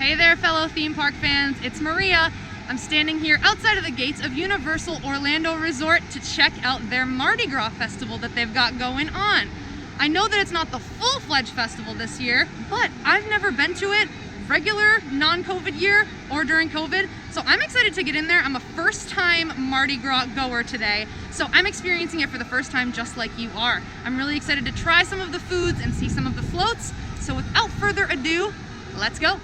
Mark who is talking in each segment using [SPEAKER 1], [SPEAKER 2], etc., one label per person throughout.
[SPEAKER 1] Hey there, fellow theme park fans, it's Maria. I'm standing here outside of the gates of Universal Orlando Resort to check out their Mardi Gras Festival that they've got going on. I know that it's not the full-fledged festival this year, but I've never been to it, regular, non-COVID year, or during COVID, so I'm excited to get in there. I'm a first-time Mardi Gras goer today, so I'm experiencing it for the first time just like you are. I'm really excited to try some of the foods and see some of the floats, so without further ado, let's go.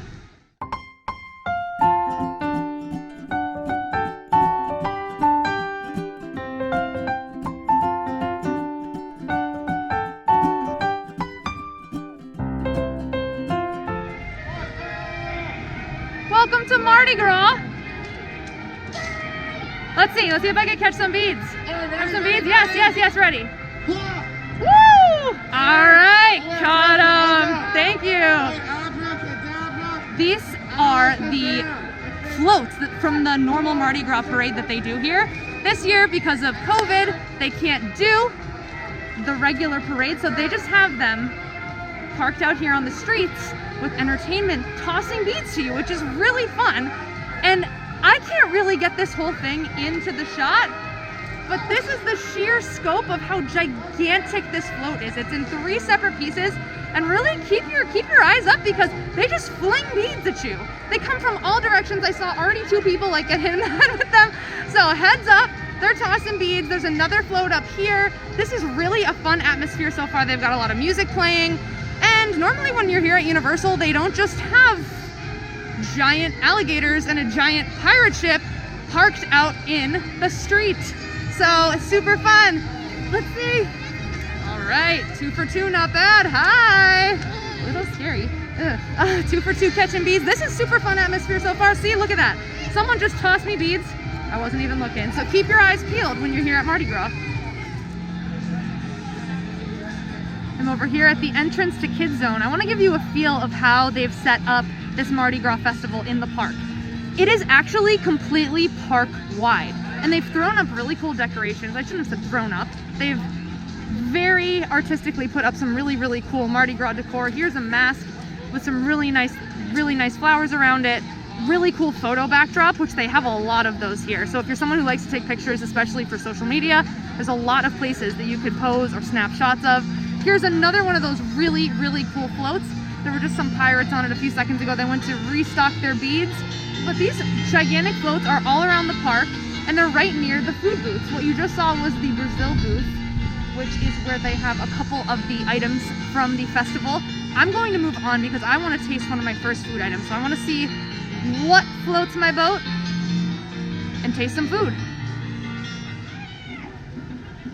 [SPEAKER 1] Welcome to Mardi Gras. Let's see if I can catch some beads. Catch some beads? Yes, ready. Woo! All right, caught them. Thank you. These are the floats from the normal Mardi Gras parade that they do here. This year, because of COVID, they can't do the regular parade, so they just have them parked out here on the streets with entertainment, tossing beads to you, which is really fun. And I can't really get this whole thing into the shot, but this is the sheer scope of how gigantic this float is. It's in 3 separate pieces, and really keep your eyes up because they just fling beads at you. They come from all directions. I saw already 2 people get hit in the head with them. So heads up, they're tossing beads. There's another float up here. This is really a fun atmosphere so far. They've got a lot of music playing. And normally when you're here at Universal, they don't just have giant alligators and a giant pirate ship parked out in the street. So it's super fun. Let's see. All right, 2 for 2, not bad. Hi. A little scary. 2 for 2 catching beads. This is super fun atmosphere so far. See, look at that. Someone just tossed me beads. I wasn't even looking. So keep your eyes peeled when you're here at Mardi Gras. I'm over here at the entrance to Kids Zone. I want to give you a feel of how they've set up this Mardi Gras festival in the park. It is actually completely park wide, and they've thrown up really cool decorations. I shouldn't have said thrown up. They've very artistically put up some really cool Mardi Gras decor. Here's a mask with some really nice flowers around it. Really cool photo backdrop, which they have a lot of those here. So if you're someone who likes to take pictures, especially for social media, there's a lot of places that you could pose or snap shots of. Here's another one of those really cool floats. There were just some pirates on it a few seconds ago. They went to restock their beads. But these gigantic floats are all around the park, and they're right near the food booths. What you just saw was the Brazil booth, which is where they have a couple of the items from the festival. I'm going to move on because I want to taste one of my first food items. So I want to see what floats my boat and taste some food.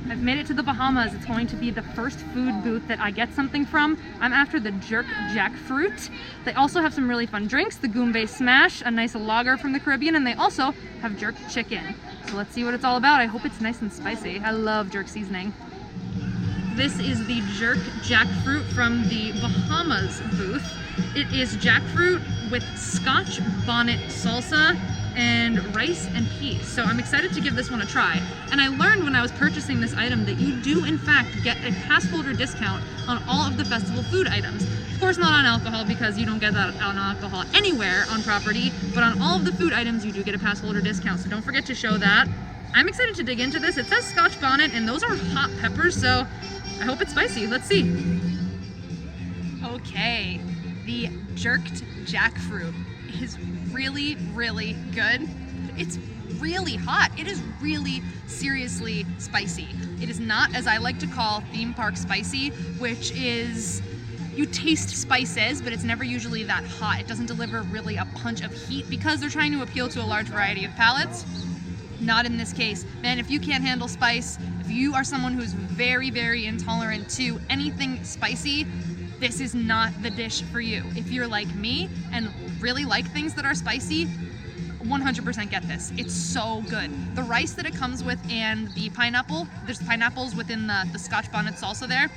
[SPEAKER 1] I've made it to the Bahamas. It's going to be the first food booth that I get something from. I'm after the jerk Jackfruit. They also have some really fun drinks, the Goombay Smash, a nice lager from the Caribbean, and they also have jerk chicken. So let's see what it's all about. I hope it's nice and spicy. I love jerk seasoning. This is the jerk Jackfruit from the Bahamas booth. It is jackfruit with Scotch bonnet salsa and rice and peas. So I'm excited to give this one a try. And I learned when I was purchasing this item that you do in fact get a pass holder discount on all of the festival food items. Of course not on alcohol because you don't get that on alcohol anywhere on property, but on all of the food items you do get a pass holder discount, so don't forget to show that. I'm excited to dig into this. It says Scotch bonnet and those are hot peppers, so I hope it's spicy. Let's see. Okay, the jerked jackfruit is really good. It's really hot. It is really seriously spicy. It is not, as I like to call, theme park spicy, which is you taste spices, but it's never usually that hot. It doesn't deliver really a punch of heat because they're trying to appeal to a large variety of palates. Not in this case. Man, if you can't handle spice, if you are someone who's very intolerant to anything spicy, this is not the dish for you. If you're like me and really like things that are spicy, 100% get this. It's so good. The rice that it comes with and the pineapple, there's pineapples within the Scotch bonnet salsa there.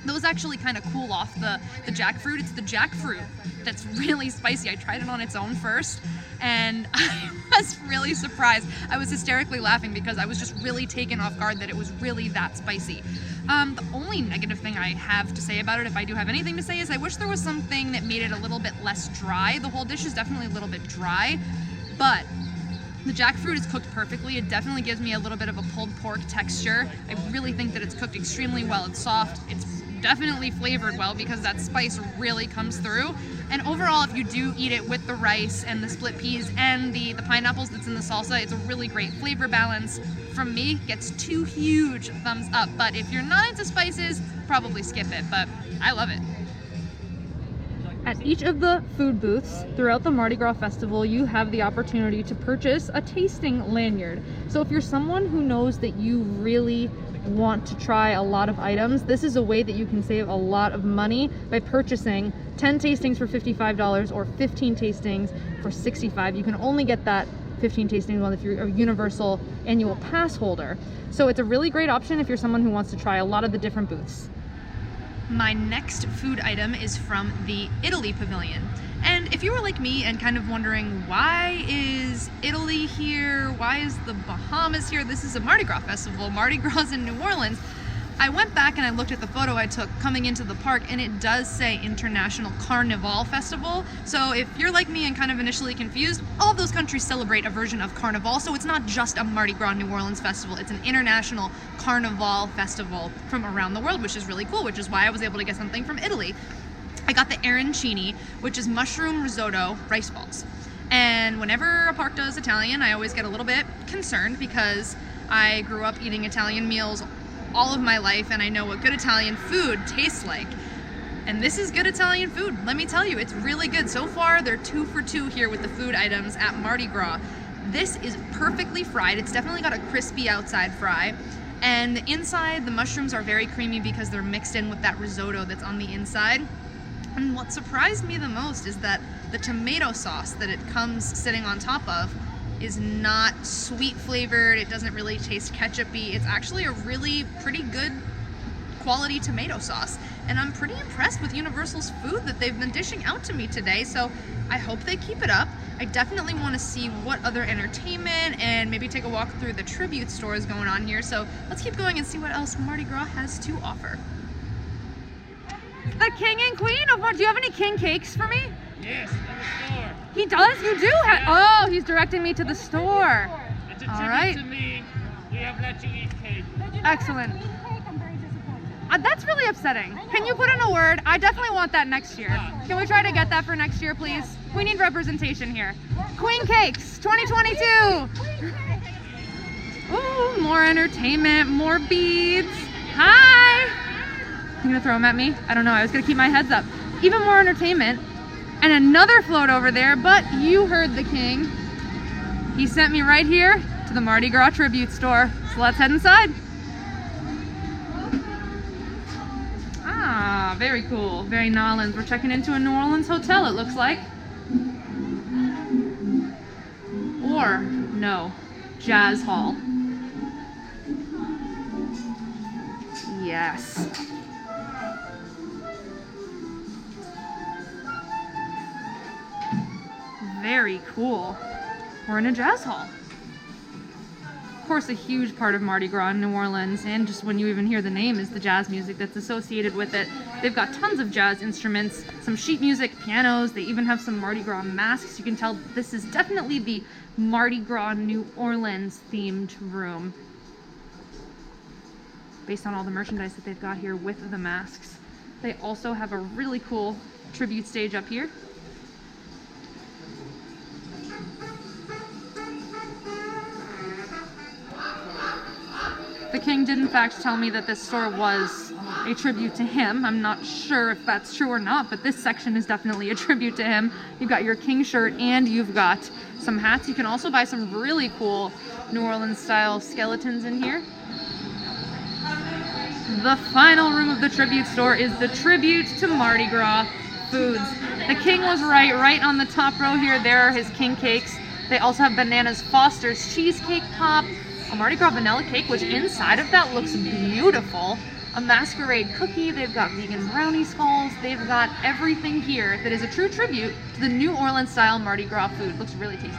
[SPEAKER 1] Those actually kind of cool off the jackfruit. It's the jackfruit that's really spicy. I tried it on its own first, and I was really surprised. I was hysterically laughing because I was just really taken off guard that it was really that spicy. The only negative thing I have to say about it, if I do have anything to say, is I wish there was something that made it a little bit less dry. The whole dish is definitely a little bit dry, but the jackfruit is cooked perfectly. It definitely gives me a little bit of a pulled pork texture. I really think that it's cooked extremely well. It's soft. It's definitely flavored well because that spice really comes through. And overall, if you do eat it with the rice and the split peas and the pineapples that's in the salsa, it's a really great flavor balance. From me, gets 2 huge thumbs up. But if you're not into spices, probably skip it. But I love it. At each of the food booths throughout the Mardi Gras Festival, you have the opportunity to purchase a tasting lanyard. So if you're someone who knows that you really want to try a lot of items, this is a way that you can save a lot of money by purchasing 10 tastings for $55 or 15 tastings for $65. You can only get that 15 tastings one if you're a universal annual pass holder. So it's a really great option if you're someone who wants to try a lot of the different booths. My next food item is from the Italy Pavilion. And if you were like me and kind of wondering, why is Italy here? Why is the Bahamas here? This is a Mardi Gras festival. Mardi Gras in New Orleans. I went back and I looked at the photo I took coming into the park, and it does say International Carnival Festival. So if you're like me and kind of initially confused, all of those countries celebrate a version of Carnival. So it's not just a Mardi Gras New Orleans festival. It's an international Carnival festival from around the world, which is really cool, which is why I was able to get something from Italy. I got the arancini, which is mushroom risotto rice balls. And whenever a park does Italian, I always get a little bit concerned because I grew up eating Italian meals all of my life, and I know what good Italian food tastes like. And this is good Italian food. Let me tell you, it's really good. So far, they're 2 for 2 here with the food items at Mardi Gras. This is perfectly fried. It's definitely got a crispy outside fry. And the inside, the mushrooms are very creamy because they're mixed in with that risotto that's on the inside. And what surprised me the most is that the tomato sauce that it comes sitting on top of is not sweet flavored. It doesn't really taste ketchup-y. It's actually a really pretty good quality tomato sauce. And I'm pretty impressed with Universal's food that they've been dishing out to me today. So I hope they keep it up. I definitely want to see what other entertainment and maybe take a walk through the tribute stores going on here. So let's keep going and see what else Mardi Gras has to offer. The king and queen of Mardi. Do you have any king cakes for me?
[SPEAKER 2] Yes, in the store.
[SPEAKER 1] He does? You do have? Oh, he's directing me to the store.
[SPEAKER 2] It's a
[SPEAKER 1] All
[SPEAKER 2] tribute
[SPEAKER 1] right.
[SPEAKER 2] to me. We have let you eat cake.
[SPEAKER 1] Excellent. That's really upsetting. Can you put in a word? I definitely want that next year. Can we try to get that for next year, please? We need representation here. Queen Cakes 2022. Ooh, more entertainment, more beads. Hi. You gonna throw them at me? I don't know. I was gonna keep my heads up. Even more entertainment. And another float over there, but you heard the king. He sent me right here to the Mardi Gras tribute store. So let's head inside. Ah, very cool. Very New Orleans. We're checking into a New Orleans hotel, it looks like. Or, no, Jazz Hall. Yes. Very cool. We're in a jazz hall. Of course, a huge part of Mardi Gras in New Orleans, and just when you even hear the name, is the jazz music that's associated with it. They've got tons of jazz instruments, some sheet music, pianos. They even have some Mardi Gras masks. You can tell this is definitely the Mardi Gras New Orleans themed room, based on all the merchandise that they've got here with the masks. They also have a really cool tribute stage up here. The king did in fact tell me that this store was a tribute to him. I'm not sure if that's true or not, but this section is definitely a tribute to him. You've got your king shirt and you've got some hats. You can also buy some really cool New Orleans style skeletons in here. The final room of the tribute store is the tribute to Mardi Gras foods. The king was right on the top row here. There are his king cakes. They also have Bananas Foster's cheesecake pop, a Mardi Gras vanilla cake, which inside of that looks beautiful. a masquerade cookie, they've got vegan brownie skulls, they've got everything here that is a true tribute to the New Orleans style Mardi Gras food. Looks really tasty.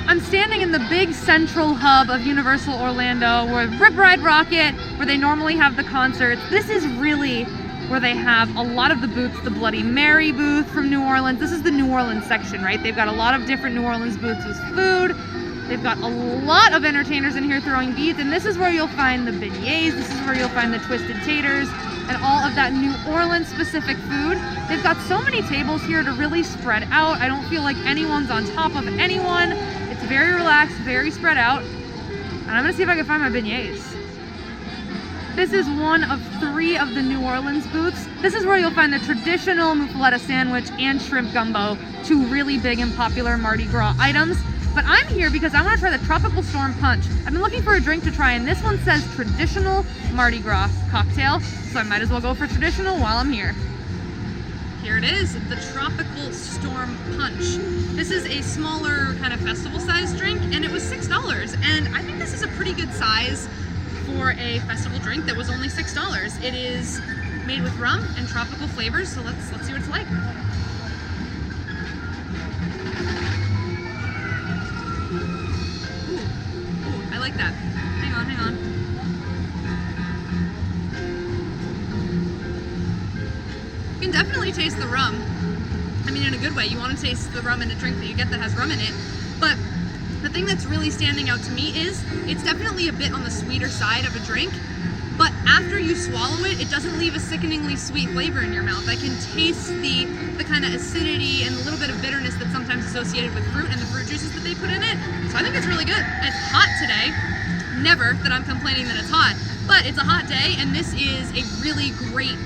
[SPEAKER 1] I'm standing in the big central hub of Universal Orlando where Rip Ride Rocket, where they normally have the concerts. This is really where they have a lot of the booths, the Bloody Mary booth from New Orleans. This is the New Orleans section, right? They've got a lot of different New Orleans booths with food. They've got a lot of entertainers in here throwing beads, and this is where you'll find the beignets, this is where you'll find the twisted taters, and all of that New Orleans specific food. They've got so many tables here to really spread out. I don't feel like anyone's on top of anyone. It's very relaxed, very spread out. And I'm gonna see if I can find my beignets. This is one of 3 of the New Orleans booths. This is where you'll find the traditional muffaletta sandwich and shrimp gumbo, 2 really big and popular Mardi Gras items. But I'm here because I want to try the Tropical Storm Punch. I've been looking for a drink to try, and this one says traditional Mardi Gras cocktail, so I might as well go for traditional while I'm here. Here it is, the Tropical Storm Punch. This is a smaller kind of festival-sized drink, and it was $6. And I think this is a pretty good size for a festival drink that was only $6. It is made with rum and tropical flavors, so let's see what it's like. I like that. Hang on. You can definitely taste the rum. I mean, in a good way. You want to taste the rum in a drink that you get that has rum in it. But the thing that's really standing out to me is it's definitely a bit on the sweeter side of a drink. But after you swallow it, it doesn't leave a sickeningly sweet flavor in your mouth. I can taste the kind of acidity and a little bit of bitterness that's sometimes associated with fruit and the fruit juices that they put in it. So I think it's really good. It's hot today. Never that I'm complaining that it's hot, but it's a hot day, and this is a really great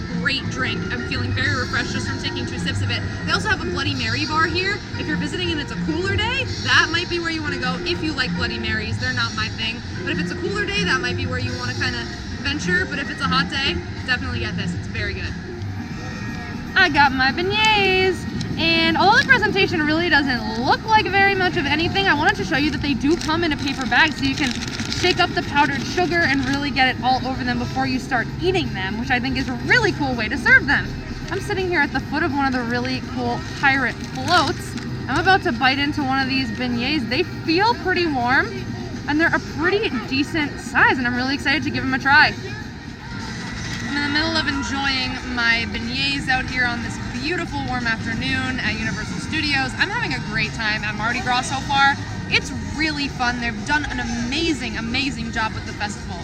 [SPEAKER 1] drink. I'm feeling very refreshed just from taking 2 sips of it. They also have a Bloody Mary bar here. If you're visiting and it's a cooler day, that might be where you want to go if you like Bloody Marys. They're not my thing, but if it's a cooler day, that might be where you want to kind of venture. But if it's a hot day, definitely get this. It's very good. I got my beignets, and although the presentation really doesn't look like very much of anything, I wanted to show you that they do come in a paper bag, so you can shake up the powdered sugar and really get it all over them before you start eating them, which I think is a really cool way to serve them. I'm sitting here at the foot of one of the really cool pirate floats. I'm about to bite into one of these beignets. They feel pretty warm, and they're a pretty decent size, and I'm really excited to give them a try. I'm in the middle of enjoying my beignets out here on this beautiful warm afternoon at Universal Studios. I'm having a great time at Mardi Gras so far. It's really fun. They've done an amazing job with the festival.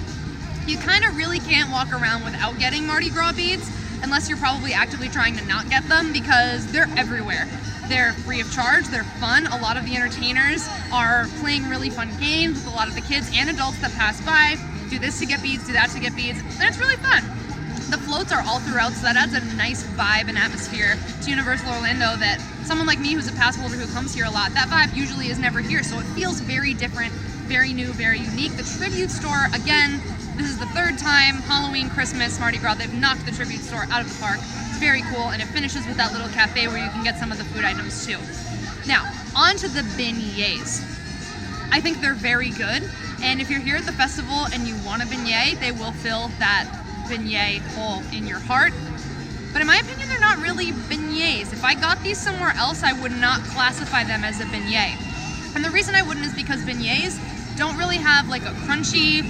[SPEAKER 1] You kind of really can't walk around without getting Mardi Gras beads unless you're probably actively trying to not get them, because they're everywhere. They're free of charge, they're fun. A lot of the entertainers are playing really fun games with a lot of the kids and adults that pass by. Do this to get beads, do that to get beads, and it's really fun. The floats are all throughout, so that adds a nice vibe and atmosphere to Universal Orlando that someone like me who's a pass holder who comes here a lot, that vibe usually is never here, so it feels very different, very new, very unique. The tribute store, again, this is the 3rd time, Halloween, Christmas, Mardi Gras, they've knocked the tribute store out of the park. It's very cool, and it finishes with that little cafe where you can get some of the food items too. Now, on to the beignets. I think they're very good, and if you're here at the festival and you want a beignet, they will fill that beignet hole in your heart. But in my opinion, they're not really beignets. If I got these somewhere else, I would not classify them as a beignet. And the reason I wouldn't is because beignets don't really have like a crunchy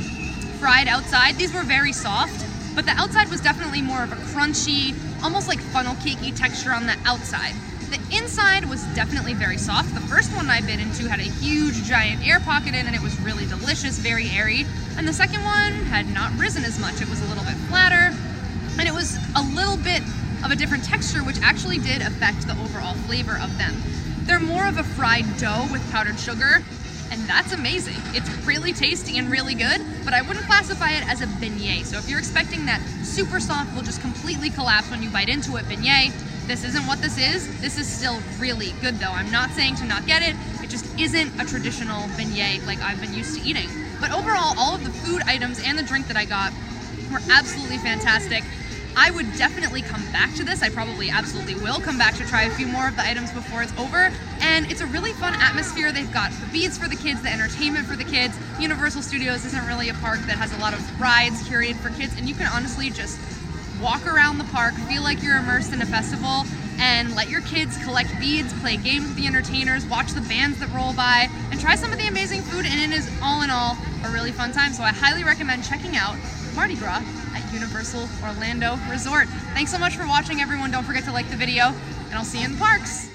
[SPEAKER 1] fried outside. These were very soft, but the outside was definitely more of a crunchy, almost like funnel cakey texture on the outside. The inside was definitely very soft. The first one I bit into had a huge giant air pocket in, and it was really delicious, very airy. And the second one had not risen as much. It was a little bit flatter, and it was a little bit of a different texture, which actually did affect the overall flavor of them. They're more of a fried dough with powdered sugar, and that's amazing. It's really tasty and really good, but I wouldn't classify it as a beignet. So if you're expecting that super soft will just completely collapse when you bite into it beignet, this isn't what this is. This is still really good though. I'm not saying to not get it. It just isn't a traditional beignet like I've been used to eating. But overall, all of the food items and the drink that I got were absolutely fantastic. I would definitely come back to this. I probably absolutely will come back to try a few more of the items before it's over. And it's a really fun atmosphere. They've got the beads for the kids, the entertainment for the kids. Universal Studios isn't really a park that has a lot of rides curated for kids, and you can honestly just walk around the park, feel like you're immersed in a festival, and let your kids collect beads, play games with the entertainers, watch the bands that roll by, and try some of the amazing food, and it is all in all a really fun time. So I highly recommend checking out Mardi Gras at Universal Orlando Resort. Thanks so much for watching, everyone. Don't forget to like the video, and I'll see you in the parks.